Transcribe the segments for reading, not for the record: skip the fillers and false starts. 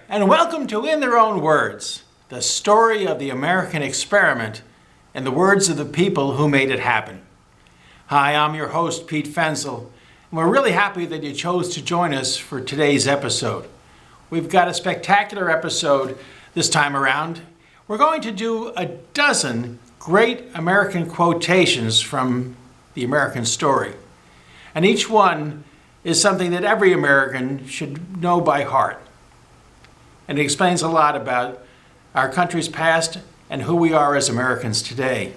and welcome to In Their Own Words, the story of the American experiment and the words of the people who made it happen. Hi, I'm your host, Pete Fenzel, and we're really happy that you chose to join us for today's episode. We've got a spectacular episode this time around. We're going to do a dozen great American quotations from the American story, and each one is something that every American should know by heart. And it explains a lot about our country's past and who we are as Americans today.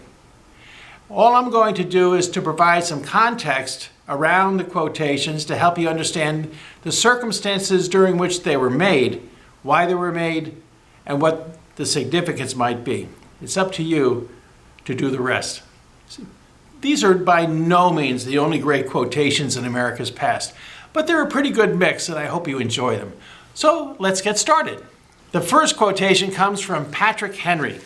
All I'm going to do is to provide some context around the quotations to help you understand the circumstances during which they were made, why they were made, and what the significance might be. It's up to you to do the rest. These are by no means the only great quotations in America's past, but they're a pretty good mix and I hope you enjoy them. So let's get started. The first quotation comes from Patrick Henry.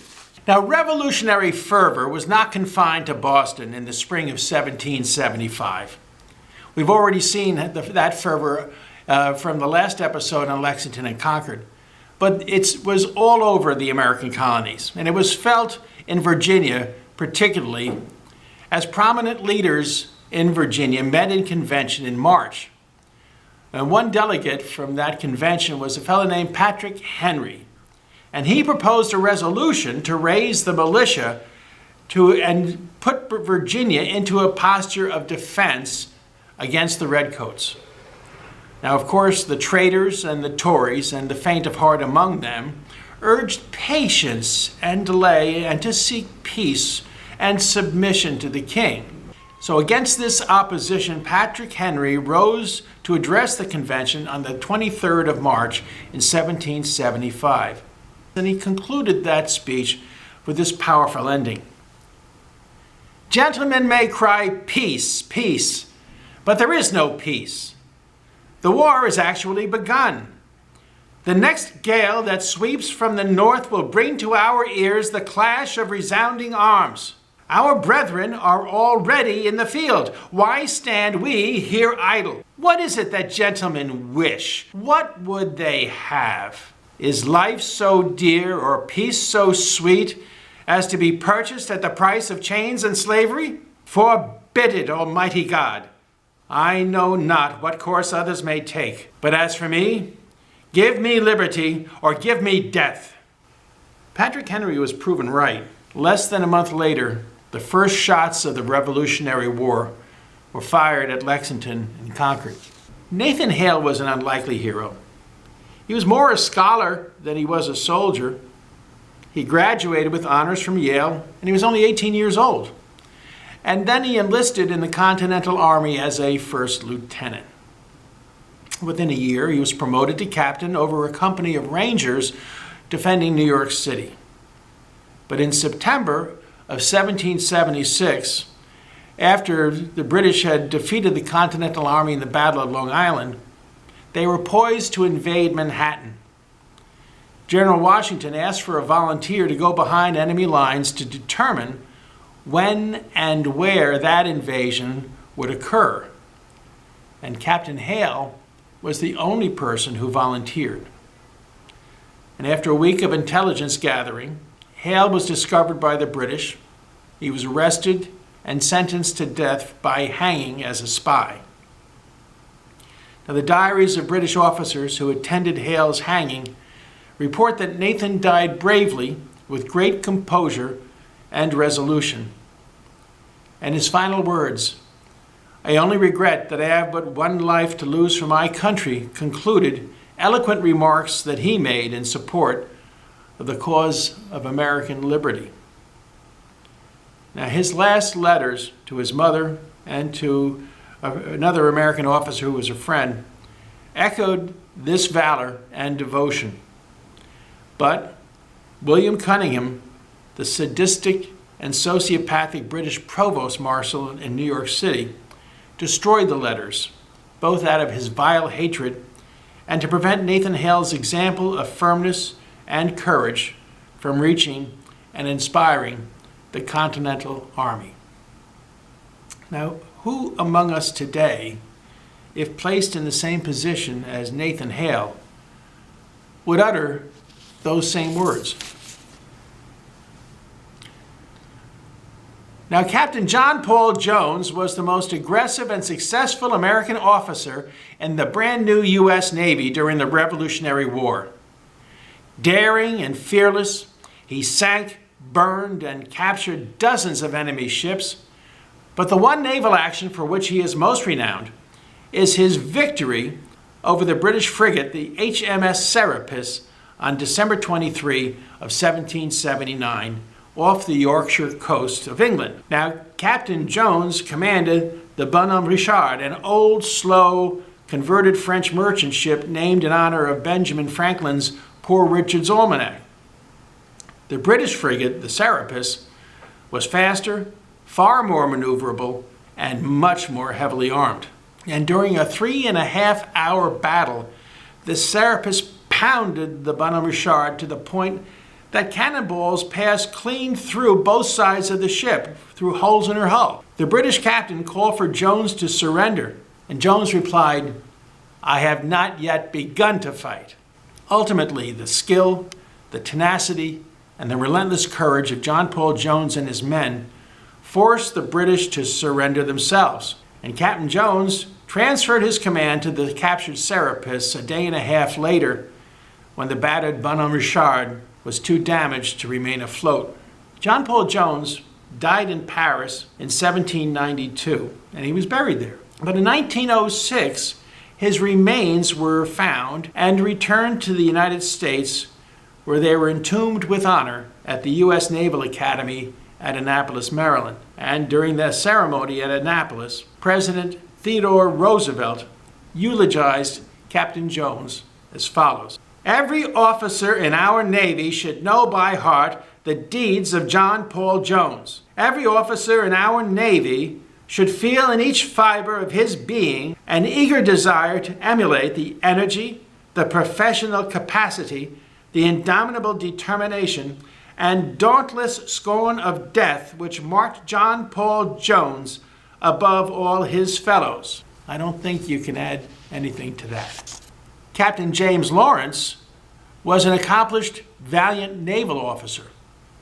Now, revolutionary fervor was not confined to Boston in the spring of 1775. We've already seen that fervor from the last episode on Lexington and Concord, but it was all over the American colonies, and it was felt in Virginia particularly as prominent leaders in Virginia met in convention in March. And one delegate from that convention was a fellow named Patrick Henry. And he proposed a resolution to raise the militia and put Virginia into a posture of defense against the Redcoats. Now, of course, the traitors and the Tories and the faint of heart among them urged patience and delay and to seek peace and submission to the king. So against this opposition, Patrick Henry rose to address the convention on the 23rd of March in 1775. And he concluded that speech with this powerful ending. "Gentlemen may cry peace, peace, but there is no peace. The war is actually begun. The next gale that sweeps from the north will bring to our ears the clash of resounding arms. Our brethren are already in the field. Why stand we here idle? What is it that gentlemen wish? What would they have? Is life so dear or peace so sweet as to be purchased at the price of chains and slavery? Forbid it, Almighty God! I know not what course others may take, but as for me, give me liberty or give me death." Patrick Henry was proven right. Less than a month later, the first shots of the Revolutionary War were fired at Lexington and Concord. Nathan Hale was an unlikely hero. He was more a scholar than he was a soldier. He graduated with honors from Yale, and he was only 18 years old. And then he enlisted in the Continental Army as a first lieutenant. Within a year, he was promoted to captain over a company of Rangers defending New York City. But in September of 1776, after the British had defeated the Continental Army in the Battle of Long Island, they were poised to invade Manhattan. General Washington asked for a volunteer to go behind enemy lines to determine when and where that invasion would occur. And Captain Hale was the only person who volunteered. And after a week of intelligence gathering, Hale was discovered by the British. He was arrested and sentenced to death by hanging as a spy. Now, the diaries of British officers who attended Hale's hanging report that Nathan died bravely with great composure and resolution. And his final words, "I only regret that I have but one life to lose for my country," concluded eloquent remarks that he made in support of the cause of American liberty. Now, his last letters to his mother and to another American officer who was a friend echoed this valor and devotion. But William Cunningham, the sadistic and sociopathic British provost marshal in New York City, destroyed the letters, both out of his vile hatred and to prevent Nathan Hale's example of firmness and courage from reaching and inspiring the Continental Army. Now, who among us today, if placed in the same position as Nathan Hale, would utter those same words. Now, Captain John Paul Jones was the most aggressive and successful American officer in the brand new U.S. Navy during the Revolutionary War. Daring and fearless, he sank, burned, and captured dozens of enemy ships. But the one naval action for which he is most renowned is his victory over the British frigate, the HMS Serapis, on December 23 of 1779, off the Yorkshire coast of England. Now, Captain Jones commanded the Bonhomme Richard, an old, slow, converted French merchant ship named in honor of Benjamin Franklin's Poor Richard's Almanac. The British frigate, the Serapis, was faster, far more maneuverable, and much more heavily armed. And during a 3.5-hour battle, the Serapis pounded the Bonhomme Richard to the point that cannonballs passed clean through both sides of the ship, through holes in her hull. The British captain called for Jones to surrender, and Jones replied, "I have not yet begun to fight." Ultimately, the skill, the tenacity, and the relentless courage of John Paul Jones and his men forced the British to surrender themselves, and Captain Jones transferred his command to the captured Serapis a day and a half later, when the battered Bonhomme Richard was too damaged to remain afloat. John Paul Jones died in Paris in 1792, and he was buried there. But in 1906, his remains were found and returned to the United States, where they were entombed with honor at the U.S. Naval Academy at Annapolis, Maryland. And during the ceremony at Annapolis, President Theodore Roosevelt eulogized Captain Jones as follows: "Every officer in our Navy should know by heart the deeds of John Paul Jones. Every officer in our Navy should feel in each fiber of his being an eager desire to emulate the energy, the professional capacity, the indomitable determination, and dauntless scorn of death which marked John Paul Jones above all his fellows." I don't think you can add anything to that. Captain James Lawrence was an accomplished, valiant naval officer.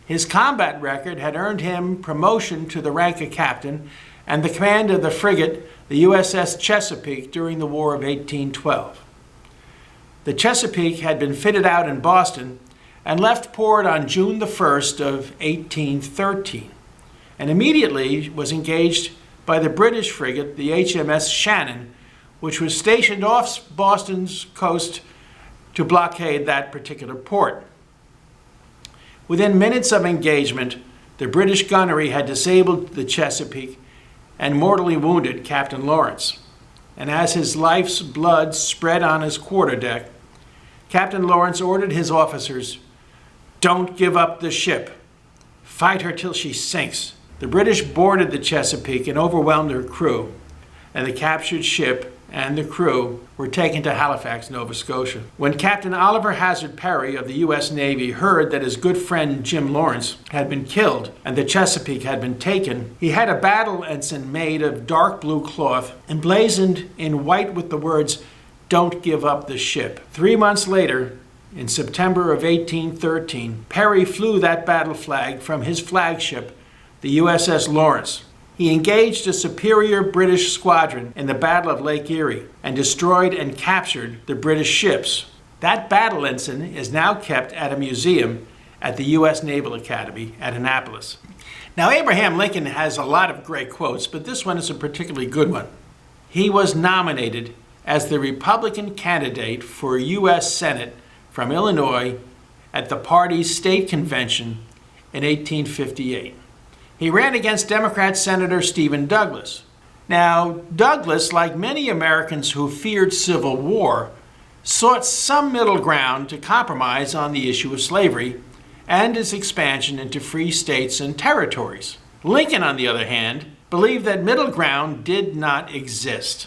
His combat record had earned him promotion to the rank of captain and the command of the frigate, the USS Chesapeake, during the War of 1812. The Chesapeake had been fitted out in Boston and left port on June the 1st of 1813, and immediately was engaged by the British frigate, the HMS Shannon, which was stationed off Boston's coast to blockade that particular port. Within minutes of engagement, the British gunnery had disabled the Chesapeake and mortally wounded Captain Lawrence. And as his life's blood spread on his quarterdeck, Captain Lawrence ordered his officers, "Don't give up the ship. Fight her till she sinks." The British boarded the Chesapeake and overwhelmed her crew, and the captured ship and the crew were taken to Halifax, Nova Scotia. When Captain Oliver Hazard Perry of the U.S. Navy heard that his good friend Jim Lawrence had been killed and the Chesapeake had been taken, he had a battle ensign made of dark blue cloth emblazoned in white with the words, "Don't give up the ship." 3 months later, in September of 1813, Perry flew that battle flag from his flagship, the USS Lawrence. He engaged a superior British squadron in the Battle of Lake Erie and destroyed and captured the British ships. That battle ensign is now kept at a museum at the U.S. Naval Academy at Annapolis. Now, Abraham Lincoln has a lot of great quotes, but this one is a particularly good one. He was nominated as the Republican candidate for U.S. Senate from Illinois at the party's state convention in 1858. He ran against Democrat Senator Stephen Douglas. Now, Douglas, like many Americans who feared civil war, sought some middle ground to compromise on the issue of slavery and its expansion into free states and territories. Lincoln, on the other hand, believed that middle ground did not exist,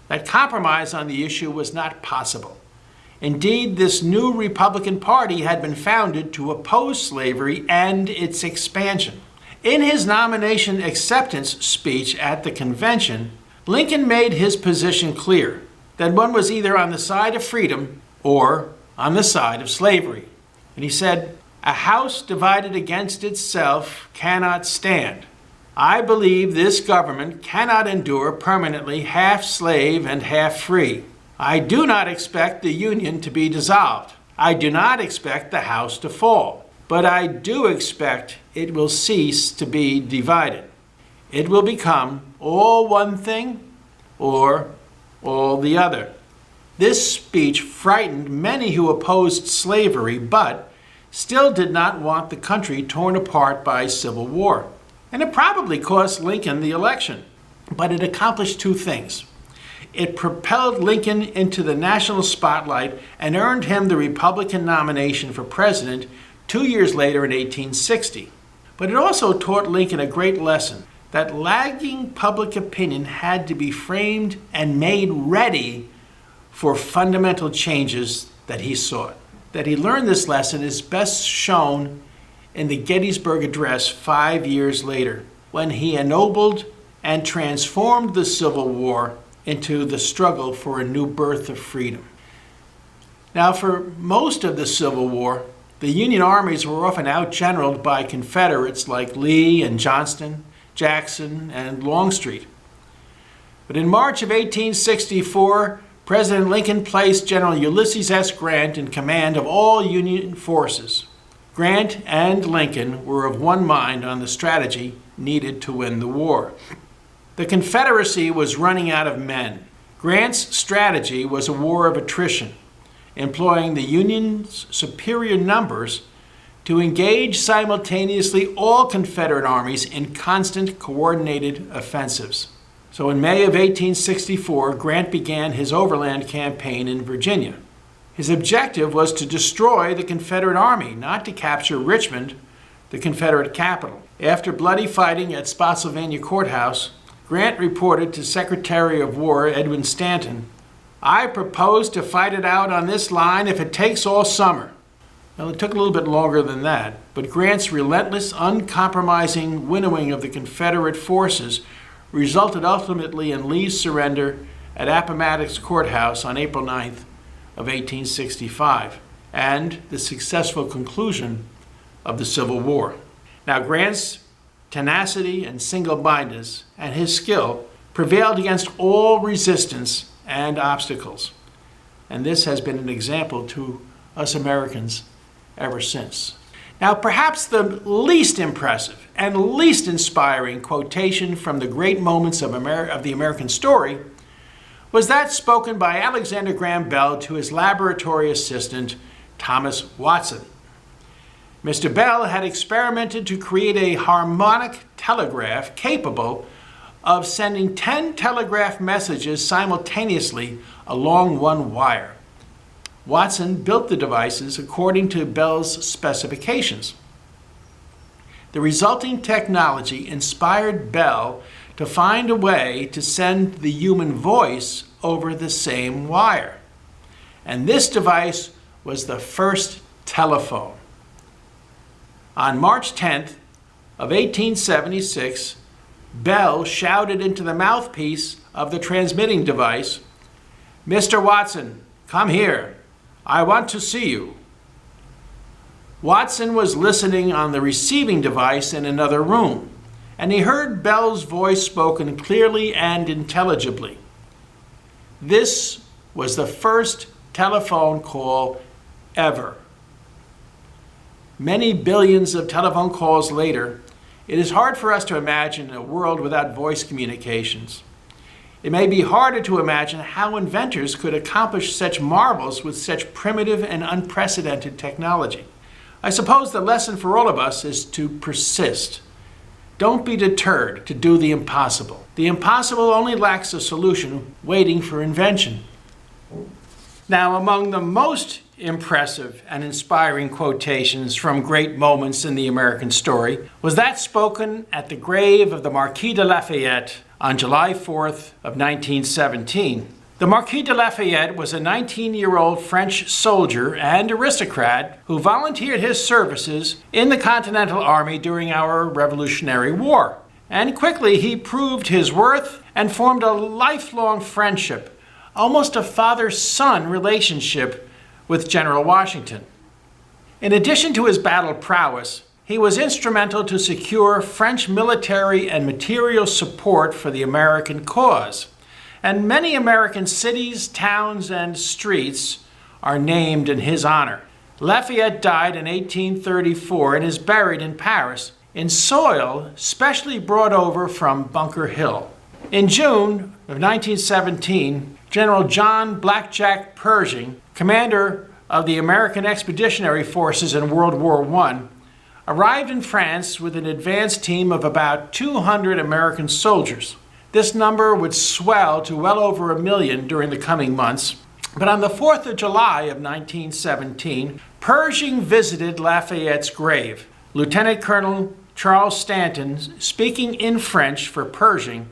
that compromise on the issue was not possible. Indeed, this new Republican Party had been founded to oppose slavery and its expansion. In his nomination acceptance speech at the convention, Lincoln made his position clear, that one was either on the side of freedom or on the side of slavery. And he said, "A house divided against itself cannot stand. I believe this government cannot endure permanently half slave and half free. I do not expect the Union to be dissolved. I do not expect the house to fall. But I do expect it will cease to be divided. It will become all one thing or all the other." This speech frightened many who opposed slavery, but still did not want the country torn apart by civil war. And it probably cost Lincoln the election, but it accomplished two things. It propelled Lincoln into the national spotlight and earned him the Republican nomination for president 2 years later in 1860. But it also taught Lincoln a great lesson, that lagging public opinion had to be framed and made ready for fundamental changes that he sought. That he learned this lesson is best shown in the Gettysburg Address 5 years later, when he ennobled and transformed the Civil War into the struggle for a new birth of freedom. Now, for most of the Civil War, the Union armies were often outgeneraled by Confederates like Lee and Johnston, Jackson, and Longstreet. But in March of 1864, President Lincoln placed General Ulysses S. Grant in command of all Union forces. Grant and Lincoln were of one mind on the strategy needed to win the war. The Confederacy was running out of men. Grant's strategy was a war of attrition, employing the Union's superior numbers to engage simultaneously all Confederate armies in constant coordinated offensives. So in May of 1864, Grant began his overland campaign in Virginia. His objective was to destroy the Confederate Army, not to capture Richmond, the Confederate capital. After bloody fighting at Spotsylvania Courthouse, Grant reported to Secretary of War Edwin Stanton, "I propose to fight it out on this line if it takes all summer." Well, it took a little bit longer than that, but Grant's relentless, uncompromising winnowing of the Confederate forces resulted ultimately in Lee's surrender at Appomattox Courthouse on April 9th of 1865, and the successful conclusion of the Civil War. Now, Grant's tenacity and single-mindedness and his skill prevailed against all resistance and obstacles, and this has been an example to us Americans ever since. Now, perhaps the least impressive and least inspiring quotation from the great moments of the American story was that spoken by Alexander Graham Bell to his laboratory assistant, Thomas Watson. Mr. Bell had experimented to create a harmonic telegraph capable of sending 10 telegraph messages simultaneously along one wire. Watson built the devices according to Bell's specifications. The resulting technology inspired Bell to find a way to send the human voice over the same wire. And this device was the first telephone. On March 10th of 1876, Bell shouted into the mouthpiece of the transmitting device, "Mr. Watson, come here. I want to see you." Watson was listening on the receiving device in another room, and he heard Bell's voice spoken clearly and intelligibly. This was the first telephone call ever. Many billions of telephone calls later, it is hard for us to imagine a world without voice communications. It may be harder to imagine how inventors could accomplish such marvels with such primitive and unprecedented technology. I suppose the lesson for all of us is to persist. Don't be deterred to do the impossible. The impossible only lacks a solution waiting for invention. Now, among the most impressive and inspiring quotations from great moments in the American story was that spoken at the grave of the Marquis de Lafayette on July 4th of 1917. The Marquis de Lafayette was a 19-year-old French soldier and aristocrat who volunteered his services in the Continental Army during our Revolutionary War. And quickly he proved his worth and formed a lifelong friendship, almost a father-son relationship, with General Washington. In addition to his battle prowess, he was instrumental to secure French military and material support for the American cause, and many American cities, towns, and streets are named in his honor. Lafayette died in 1834 and is buried in Paris in soil specially brought over from Bunker Hill. In June of 1917, General John Blackjack Pershing, commander of the American Expeditionary Forces in World War I, arrived in France with an advance team of about 200 American soldiers. This number would swell to well over 1 million during the coming months. But on the 4th of July of 1917, Pershing visited Lafayette's grave. Lieutenant Colonel Charles Stanton, speaking in French for Pershing,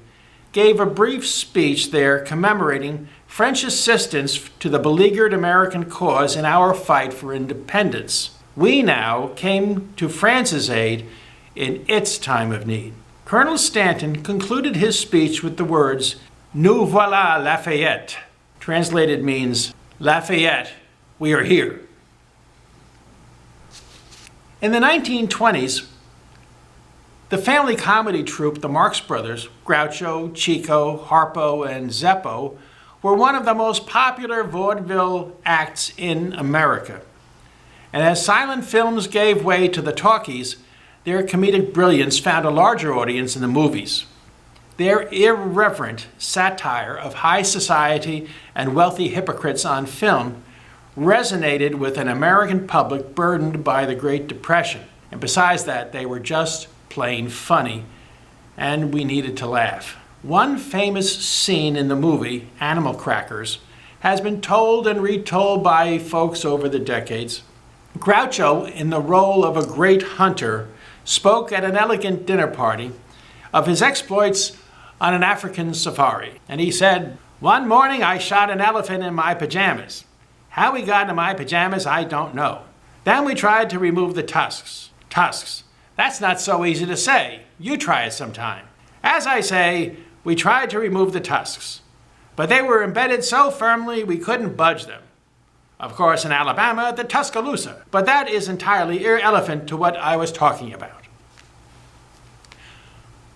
gave a brief speech there commemorating French assistance to the beleaguered American cause in our fight for independence. We now came to France's aid in its time of need. Colonel Stanton concluded his speech with the words, "Nous voilà Lafayette." Translated means, Lafayette, we are here. In the 1920s, the family comedy troupe, the Marx Brothers, Groucho, Chico, Harpo, and Zeppo, were one of the most popular vaudeville acts in America. And as silent films gave way to the talkies, their comedic brilliance found a larger audience in the movies. Their irreverent satire of high society and wealthy hypocrites on film resonated with an American public burdened by the Great Depression. And besides that, they were just plain funny, and we needed to laugh. One famous scene in the movie, Animal Crackers, has been told and retold by folks over the decades. Groucho, in the role of a great hunter, spoke at an elegant dinner party of his exploits on an African safari. And he said, "One morning I shot an elephant in my pajamas. How he got into my pajamas, I don't know. Then we tried to remove the tusks. Tusks. That's not so easy to say. You try it sometime. As I say, we tried to remove the tusks, but they were embedded so firmly we couldn't budge them. Of course, in Alabama, the Tuscaloosa, but that is entirely irrelevant to what I was talking about."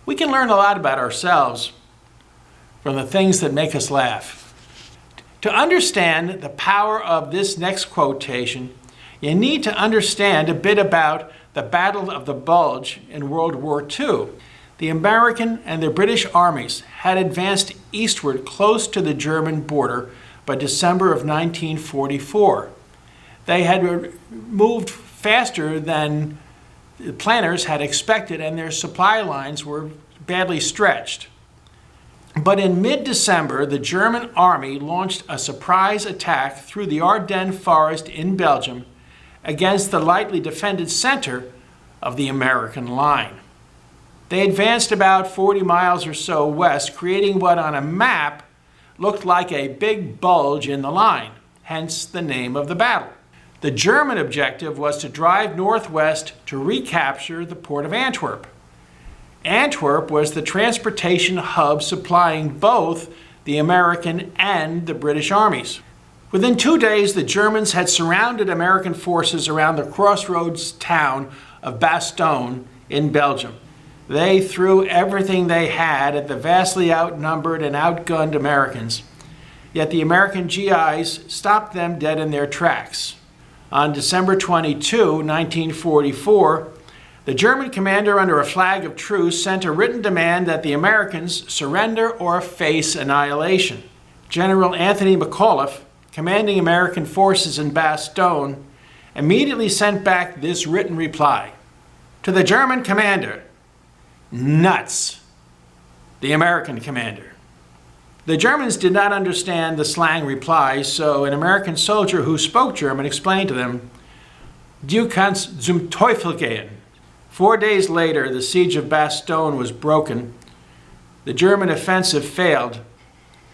We can learn a lot about ourselves from the things that make us laugh. To understand the power of this next quotation, you need to understand a bit about the Battle of the Bulge in World War II. The American and the British armies had advanced eastward close to the German border by December of 1944. They had moved faster than the planners had expected, and their supply lines were badly stretched. But in mid-December, the German army launched a surprise attack through the Ardennes forest in Belgium against the lightly defended center of the American line. They advanced about 40 miles or so west, creating what on a map looked like a big bulge in the line, hence the name of the battle. The German objective was to drive northwest to recapture the port of Antwerp. Antwerp was the transportation hub supplying both the American and the British armies. Within 2 days, the Germans had surrounded American forces around the crossroads town of Bastogne in Belgium. They threw everything they had at the vastly outnumbered and outgunned Americans, yet the American GIs stopped them dead in their tracks. On December 22, 1944, the German commander, under a flag of truce, sent a written demand that the Americans surrender or face annihilation. General Anthony McAuliffe, commanding American forces in Bastogne, immediately sent back this written reply. To the German commander, nuts. The American commander. The Germans did not understand the slang reply, so an American soldier who spoke German explained to them, "Du kannst zum Teufel gehen." 4 days later, the siege of Bastogne was broken, the German offensive failed,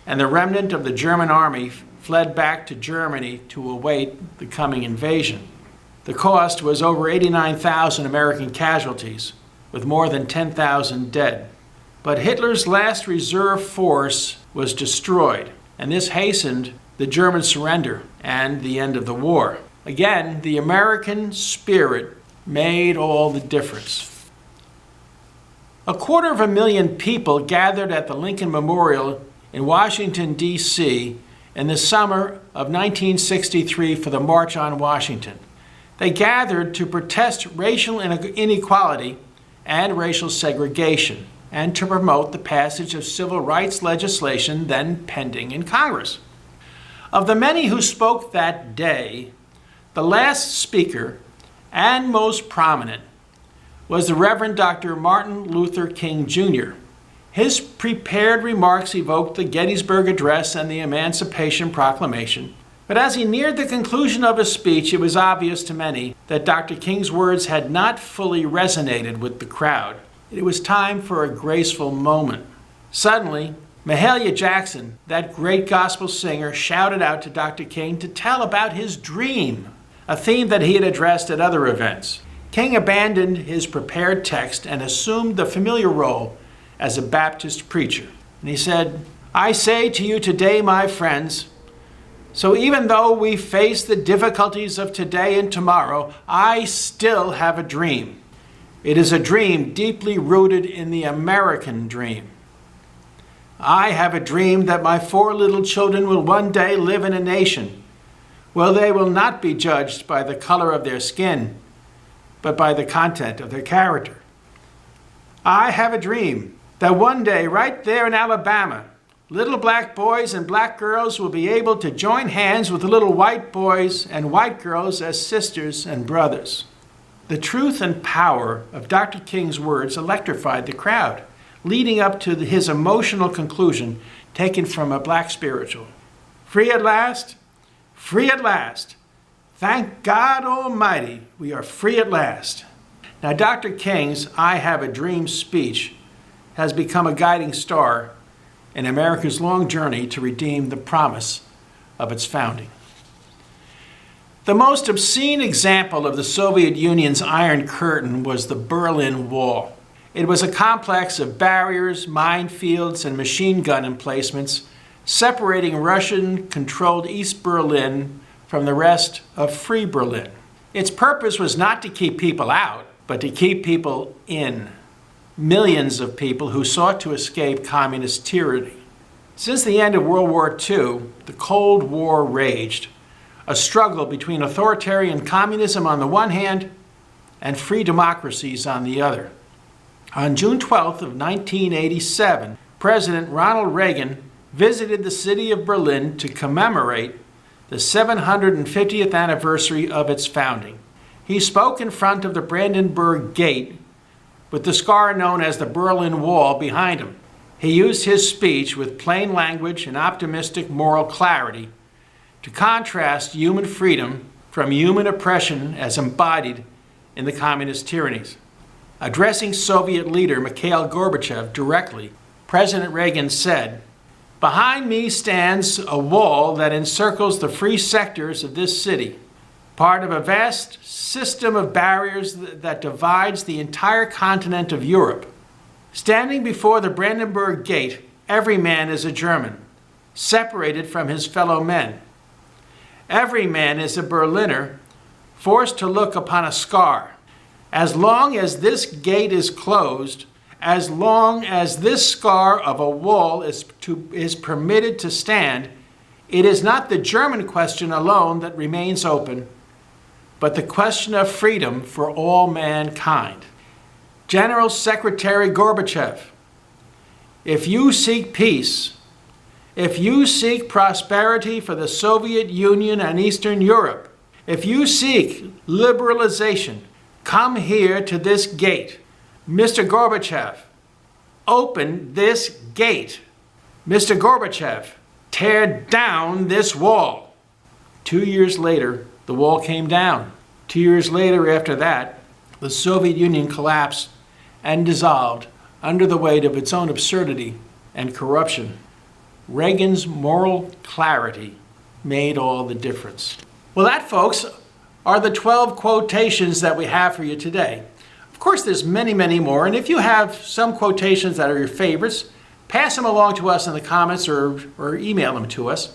and the remnant of the German army fled back to Germany to await the coming invasion. The cost was over 89,000 American casualties, with more than 10,000 dead. But Hitler's last reserve force was destroyed, and this hastened the German surrender and the end of the war. Again, the American spirit made all the difference. 250,000 people gathered at the Lincoln Memorial in Washington, D.C. in the summer of 1963 for the March on Washington. They gathered to protest racial inequality and racial segregation, and to promote the passage of civil rights legislation then pending in Congress. Of the many who spoke that day, the last speaker and most prominent was the Reverend Dr. Martin Luther King Jr. His prepared remarks evoked the Gettysburg Address and the Emancipation Proclamation. But as he neared the conclusion of his speech, it was obvious to many that Dr. King's words had not fully resonated with the crowd. It was time for a graceful moment. Suddenly, Mahalia Jackson, that great gospel singer, shouted out to Dr. King to tell about his dream, a theme that he had addressed at other events. King abandoned his prepared text and assumed the familiar role as a Baptist preacher. And he said, "I say to you today, my friends, so even though we face the difficulties of today and tomorrow, I still have a dream. It is a dream deeply rooted in the American dream. I have a dream that my 4 little children will one day live in a nation where they will not be judged by the color of their skin, but by the content of their character. I have a dream that one day, right there in Alabama, little black boys and black girls will be able to join hands with little white boys and white girls as sisters and brothers." The truth and power of Dr. King's words electrified the crowd, leading up to his emotional conclusion taken from a black spiritual. "Free at last, free at last. Thank God Almighty, we are free at last." Now, Dr. King's "I Have a Dream" speech has become a guiding star in America's long journey to redeem the promise of its founding. The most obscene example of the Soviet Union's Iron Curtain was the Berlin Wall. It was a complex of barriers, minefields, and machine gun emplacements separating Russian-controlled East Berlin from the rest of Free Berlin. Its purpose was not to keep people out, but to keep people in. Millions of people who sought to escape communist tyranny. Since the end of World War II, the Cold War raged, a struggle between authoritarian communism on the one hand and free democracies on the other. On June 12th of 1987, President Ronald Reagan visited the city of Berlin to commemorate the 750th anniversary of its founding. He spoke in front of the Brandenburg Gate, with the scar known as the Berlin Wall behind him. He used his speech with plain language and optimistic moral clarity to contrast human freedom from human oppression as embodied in the communist tyrannies. Addressing Soviet leader Mikhail Gorbachev directly, President Reagan said, "Behind me stands a wall that encircles the free sectors of this city, part of a vast system of barriers that divides the entire continent of Europe. Standing before the Brandenburg Gate, every man is a German, separated from his fellow men. Every man is a Berliner, forced to look upon a scar. As long as this gate is closed, as long as this scar of a wall is permitted to stand, it is not the German question alone that remains open, but the question of freedom for all mankind. General Secretary Gorbachev, if you seek peace, if you seek prosperity for the Soviet Union and Eastern Europe, if you seek liberalization, come here to this gate. Mr. Gorbachev, open this gate. Mr. Gorbachev, tear down this wall." 2 years later, the wall came down. 2 years later after that, the Soviet Union collapsed and dissolved under the weight of its own absurdity and corruption. Reagan's moral clarity made all the difference. Well, that, folks, are the 12 quotations that we have for you today. Of course, there's many, many more, and if you have some quotations that are your favorites, pass them along to us in the comments or email them to us.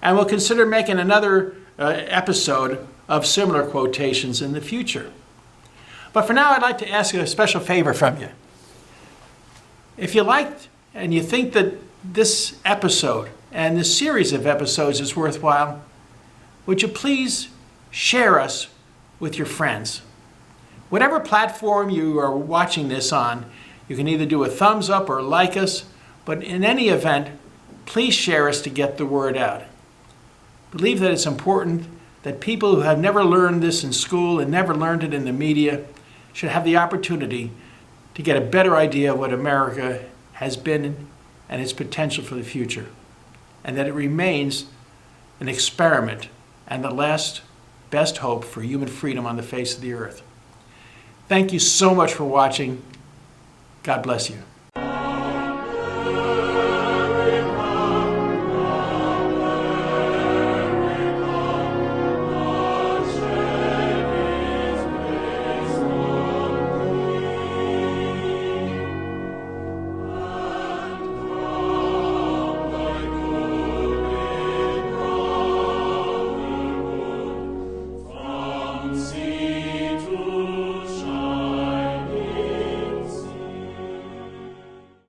And we'll consider making another episode of similar quotations in the future. But for now, I'd like to ask a special favor from you. If you liked and you think that this episode and this series of episodes is worthwhile, would you please share us with your friends? Whatever platform you are watching this on, you can either do a thumbs up or like us, but in any event, please share us to get the word out. Believe that it's important that people who have never learned this in school and never learned it in the media should have the opportunity to get a better idea of what America has been and its potential for the future, and that it remains an experiment and the last best hope for human freedom on the face of the earth. Thank you so much for watching. God bless you.